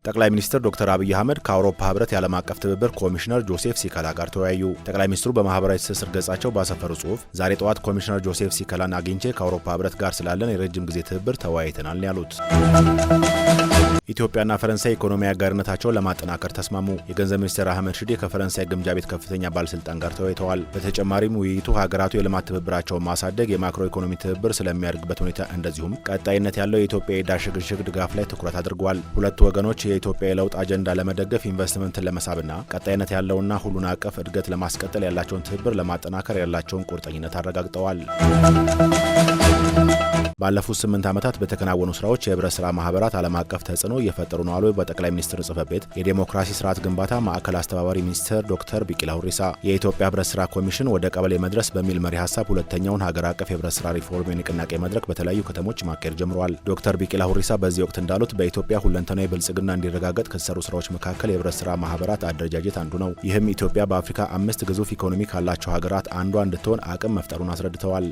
ጠቅላይ ሚኒስትር ዶክተር አብይ አህመድ ከአውሮፓ ህብረት የዓለም አቀፍ ትብብር ኮሚሽነር ጆሴፍ ሲከላ ጋር ተወያዩ። ጠቅላይ ሚኒስትሩ በማህበራዊ ትስስር ገጻቸው ባሰፈሩ ጽሑፍ ዛሬ ጠዋት ኮሚሽነር ጆሴፍ ሲከላን አግኝቼ ከአውሮፓ ህብረት ጋር ስላለን የረጅም ጊዜ ትብብር ተወያይተናል ያሉት። ኢትዮጵያና ፈረንሳይ ኢኮኖሚያዊ አጋርነታቸውን ለማጠናከር ተስማሙ። የገንዘብ ሚኒስትር አህመድ ሽዴ ከፈረንሳይ ግምጃ ቤት ከፍተኛ ባለስልጣን ጋር ተወያይተዋል። በተጨማሪም ውይይቱ ሀገራቱ የልማት ትብብራቸውን ማሳደግ፣ የማክሮ ኢኮኖሚ ትብብር ስለሚያደርግበት ሁኔታ እንደዚሁም ቀጣይነት ያለው የኢትዮጵያ የዕዳ ሽግሽግ ድጋፍ ላይ ትኩረት አድርጓል። ሁለቱ ወገኖች የኢትዮጵያ የለውጥ አጀንዳ ለመደገፍ ኢንቨስትመንትን ለመሳብና ቀጣይነት ያለውና ሁሉን አቀፍ እድገት ለማስቀጠል ያላቸውን ትብብር ለማጠናከር ያላቸውን ቁርጠኝነት አረጋግጠዋል። ባለፉት 8 ዓመታት በተከናወኑ ስራዎች የህብረት ስራ ማህበራት ዓለም አቀፍ ተጽዕኖ እየፈጠሩ ነው አሉ በጠቅላይ ሚኒስትር ጽሕፈት ቤት የዲሞክራሲ ስርዓት ግንባታ ማዕከል አስተባባሪ ሚኒስትር ዶክተር ቢቂላ ሁሪሳ። የኢትዮጵያ ህብረት ስራ ኮሚሽን ወደ ቀበሌ መድረስ በሚል መሪ ሀሳብ ሁለተኛውን ሀገር አቀፍ የህብረት ስራ ሪፎርም የንቅናቄ መድረክ በተለያዩ ከተሞች ማካሄድ ጀምረዋል። ዶክተር ቢቂላ ሁሪሳ በዚህ ወቅት እንዳሉት በኢትዮጵያ ሁለንተናዊ ብልጽግና እንዲረጋገጥ ከተሰሩ ስራዎች መካከል የህብረት ስራ ማህበራት አደረጃጀት አንዱ ነው። ይህም ኢትዮጵያ በአፍሪካ 5 ግዙፍ ኢኮኖሚ ካላቸው ሀገራት አንዷ እንድትሆን አቅም መፍጠሩን አስረድተዋል።